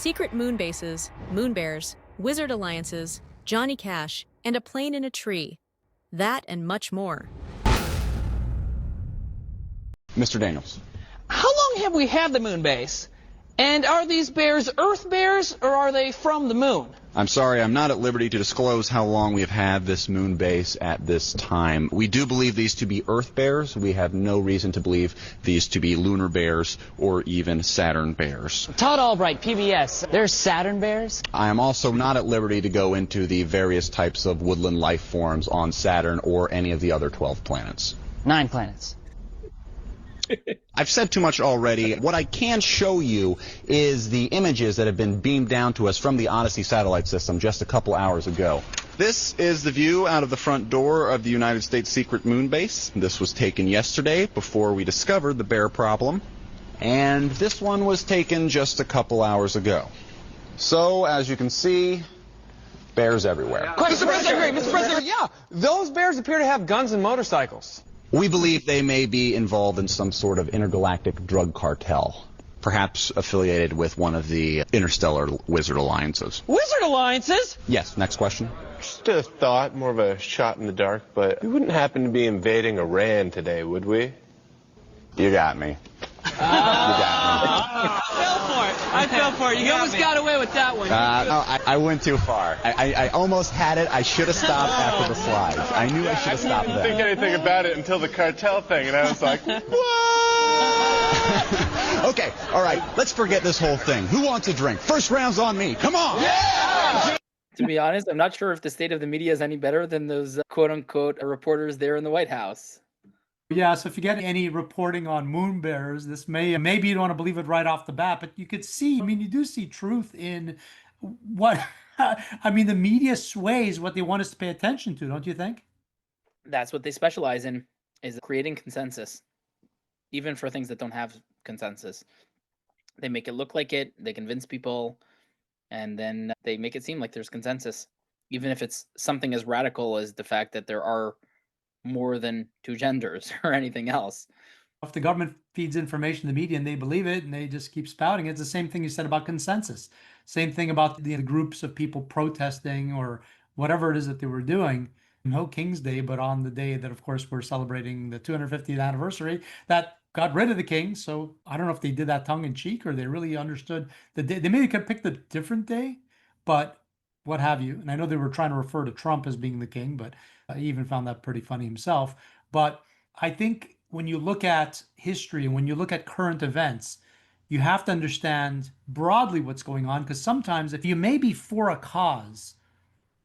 secret moon bases, moon bears, wizard alliances, Johnny Cash, and a plane in a tree. That and much more. Mr. Daniels. How long have we had the moon base? And are these bears Earth bears, or are they from the moon? I'm sorry, I'm not at liberty to disclose how long we have had this moon base at this time. We do believe these to be Earth bears. We have no reason to believe these to be lunar bears or even Saturn bears. Todd Albright, PBS. There's Saturn bears? I am also not at liberty to go into the various types of woodland life forms on Saturn or any of the other 12 planets. 9 planets. I've said too much already. What I can show you is the images that have been beamed down to us from the Odyssey satellite system just a couple hours ago. This is the view out of the front door of the United States secret moon base. This was taken yesterday before we discovered the bear problem. And this one was taken just a couple hours ago. So, as you can see, bears everywhere. Mr. President, yeah, those bears appear to have guns and motorcycles. We believe they may be involved in some sort of intergalactic drug cartel, perhaps affiliated with one of the interstellar wizard alliances. Wizard alliances? Yes, next question. Just a thought, more of a shot in the dark, but we wouldn't happen to be invading Iran today, would we? You got me. You got I fell for it. You almost got away with that one. me. No, I went too far. I almost had it. I should have stopped after the slides. I knew I should have stopped I didn't think there. anything about it until the cartel thing, and I was like, what? Okay, all right, let's forget this whole thing. Who wants a drink? First round's on me. Come on! To be honest, I'm not sure if the state of the media is any better than those quote-unquote reporters there in the White House. Yeah, so if you get any reporting on moon bears, this maybe you don't want to believe it right off the bat, but you could see, you do see truth in what, the media sways what they want us to pay attention to, don't you think? That's what they specialize in, is creating consensus, even for things that don't have consensus. They make it look like it, they convince people, and then they make it seem like there's consensus, even if it's something as radical as the fact that there are more than 2 genders or anything else. If the government feeds information to the media and they believe it and they just keep spouting, it's the same thing you said about consensus. Same thing about the groups of people protesting or whatever it is that they were doing. No King's Day, but on the day that, of course, we're celebrating the 250th anniversary, that got rid of the king. So I don't know if they did that tongue in cheek or they really understood the day. They maybe could have picked a different day, but what have you. And I know they were trying to refer to Trump as being the king, but he even found that pretty funny himself. But I think when you look at history and when you look at current events, you have to understand broadly what's going on, because sometimes if you may be for a cause,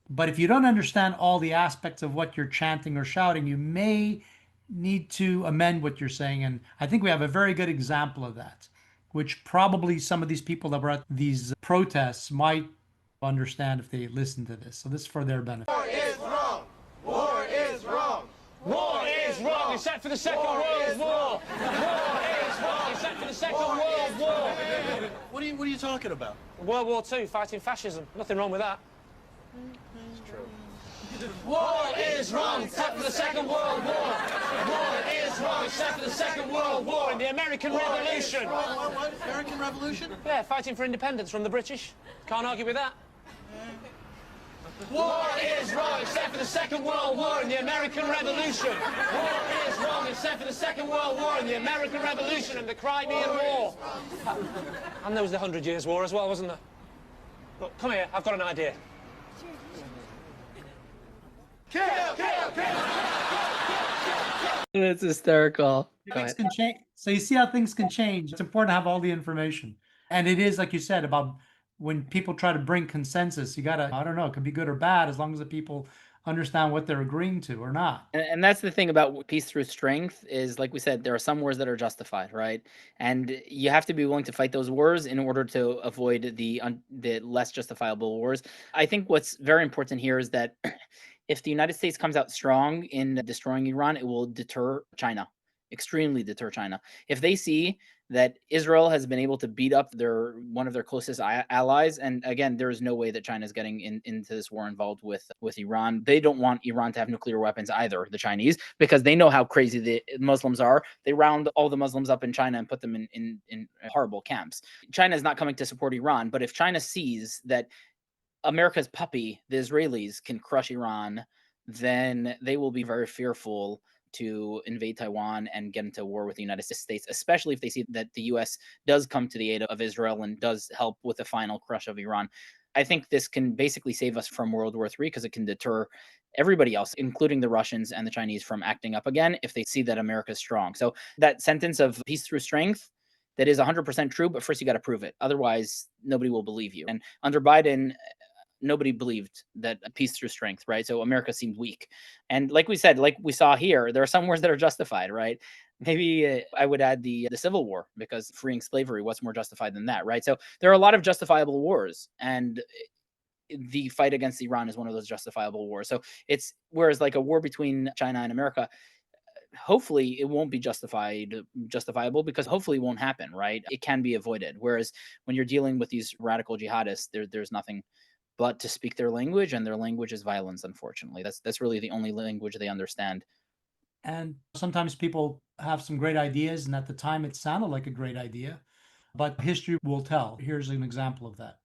but if you don't understand all the aspects of what you're chanting or shouting, you may need to amend what you're saying. And I think we have a very good example of that, which probably some of these people that were at these protests might understand if they listen to this. So this is for their benefit. War is wrong. War is wrong. War is wrong, except for the Second World War. War is wrong, except for the Second World War. What are you talking about? World War II, fighting fascism. Nothing wrong with that. It's true. War is wrong, except for the Second World War. War is wrong, except for the Second World War and the American Revolution. What? American Revolution? Yeah, fighting for independence from the British. Can't argue with that. War is wrong, except for the Second World War and the American Revolution. War is wrong, except for the Second World War and the American Revolution and the Crimean War. And there was the 100 Years' War as well, wasn't there? Look, come here, I've got an idea. Kill, kill, kill. It's hysterical. Things can change. So you see how things can change. It's important to have all the information. And it is, like you said, about when people try to bring consensus, you gotta, I don't know, it could be good or bad as long as the people understand what they're agreeing to or not. And that's the thing about peace through strength is, like we said, there are some wars that are justified, right? And you have to be willing to fight those wars in order to avoid the less justifiable wars. I think what's very important here is that if the United States comes out strong in destroying Iran, it will deter China. extremely deter China. If they see that Israel has been able to beat up one of their closest allies, and again, there is no way that China is getting into this war involved with Iran. They don't want Iran to have nuclear weapons either, the Chinese, because they know how crazy the Muslims are. They round all the Muslims up in China and put them in horrible camps. China is not coming to support Iran, but if China sees that America's puppy, the Israelis, can crush Iran, then they will be very fearful to invade Taiwan and get into war with the United States, especially if they see that the US does come to the aid of Israel and does help with the final crush of Iran. I think this can basically save us from World War III because it can deter everybody else, including the Russians and the Chinese, from acting up again if they see that America's strong. So that sentence of peace through strength, that is 100% true, but first you got to prove it. Otherwise, nobody will believe you. And under Biden, nobody believed that peace through strength, right? So America seemed weak. And like we said, like we saw here, there are some wars that are justified, right? Maybe I would add the Civil War, because freeing slavery, what's more justified than that, right? So there are a lot of justifiable wars, and the fight against Iran is one of those justifiable wars. So it's, whereas like a war between China and America, hopefully it won't be justifiable, because hopefully it won't happen, right? It can be avoided. Whereas when you're dealing with these radical jihadists, there's nothing but to speak their language, and their language is violence, unfortunately. That's really the only language they understand. And sometimes people have some great ideas, and at the time it sounded like a great idea, but history will tell. Here's an example of that.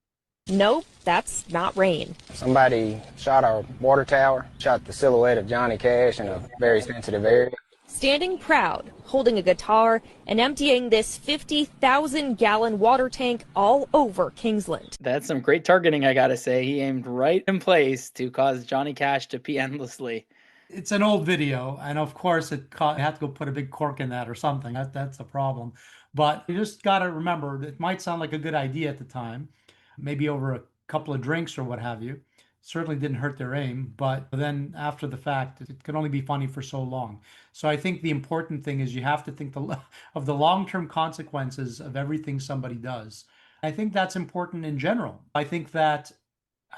Nope, that's not rain. Somebody shot our water tower, shot the silhouette of Johnny Cash in a very sensitive area. Standing proud, holding a guitar, and emptying this 50,000-gallon water tank all over Kingsland. That's some great targeting, I gotta say. He aimed right in place to cause Johnny Cash to pee endlessly. It's an old video, and of course it had to go put a big cork in that or something. That's the problem. But you just got to remember, it might sound like a good idea at the time, maybe over a couple of drinks or what have you. Certainly didn't hurt their aim, but then after the fact, it can only be funny for so long. So I think the important thing is you have to think of the long-term consequences of everything somebody does. I think that's important in general. I think that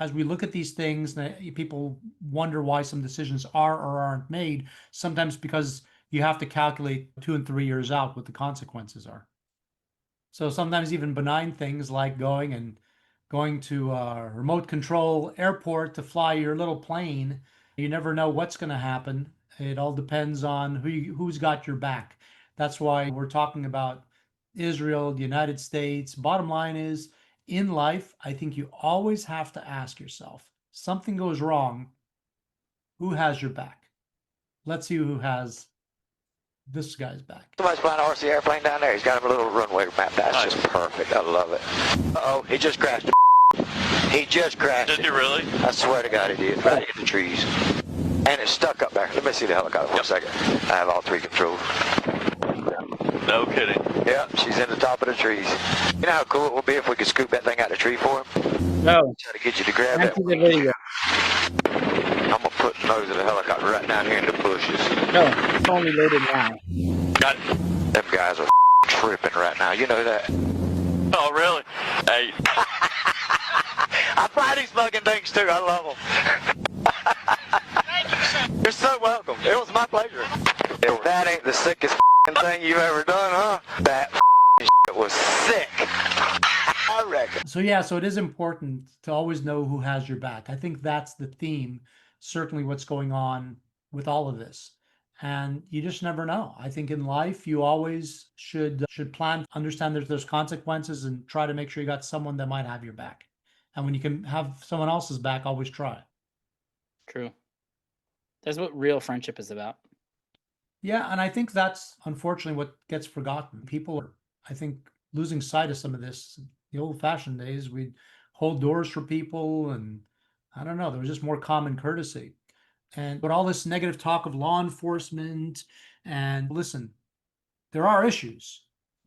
as we look at these things, people wonder why some decisions are or aren't made, sometimes because you have to calculate 2 and 3 years out what the consequences are. So sometimes even benign things like going to a remote control airport to fly your little plane, you never know what's going to happen. It all depends on who's got your back. That's why we're talking about Israel, the United States. Bottom line is, in life, I think you always have to ask yourself, something goes wrong, who has your back? Let's see who has this guy's back. Somebody's flying an RC airplane down there. He's got him a little runway map. That's just perfect. I love it. Uh-oh, he just crashed. He just crashed. Did he really? I swear to God he did. Right in the trees. And it's stuck up there. Let me see the helicopter for a second. I have all 3 controls. No kidding. Yep, she's in the top of the trees. You know how cool it would be if we could scoop that thing out of the tree for him? No. Try to get you to grab that. The video. I'm going to put the nose of the helicopter right down here in the bushes. No, it's only loaded now. Got it. Them guys are tripping right now. You know that? Oh, really? Hey. I fly these fucking things too. I love them. You're so welcome. It was my pleasure. If that ain't the sickest thing you've ever done, huh? That shit was sick. I reckon. So yeah, so it is important to always know who has your back. I think that's the theme, certainly what's going on with all of this. And you just never know. I think in life, you always should plan, understand that there's consequences, and try to make sure you got someone that might have your back. And when you can have someone else's back, always try. True. That's what real friendship is about. Yeah, and I think that's unfortunately what gets forgotten. People are, I think, losing sight of some of this. The old-fashioned days, we'd hold doors for people, and I don't know, there was just more common courtesy. But all this negative talk of law enforcement, and listen, there are issues,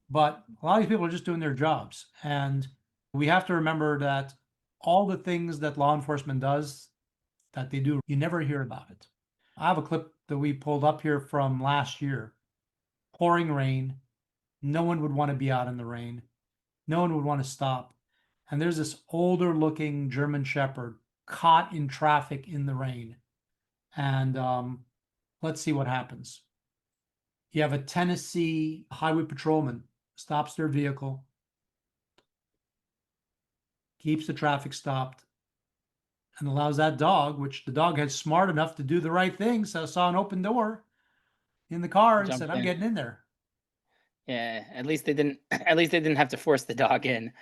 but a lot of these people are just doing their jobs. And we have to remember that all the things that law enforcement does, that they do, you never hear about it. I have a clip that we pulled up here from last year. Pouring rain. No one would want to be out in the rain. No one would want to stop. And there's this older looking German Shepherd caught in traffic in the rain. And let's see what happens. You have a Tennessee highway patrolman stops their vehicle, keeps the traffic stopped, and allows that dog, which the dog had smart enough to do the right thing, so saw an open door in the car and Jumped said, "I'm in. getting in there." Yeah, at least they didn't. At least they didn't have to force the dog in,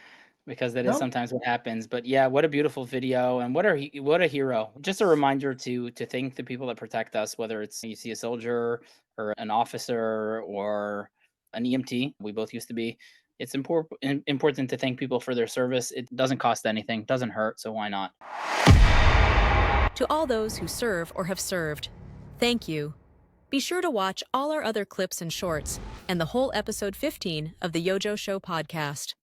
because that is Nope. sometimes what happens. But yeah, what a beautiful video, and what a hero. Just a reminder to thank the people that protect us, whether it's you see a soldier or an officer or an EMT. We both used to be. It's important to thank people for their service. It doesn't cost anything, doesn't hurt, so why not? To all those who serve or have served, thank you. Be sure to watch all our other clips and shorts and the whole episode 15 of the Yojo Show podcast.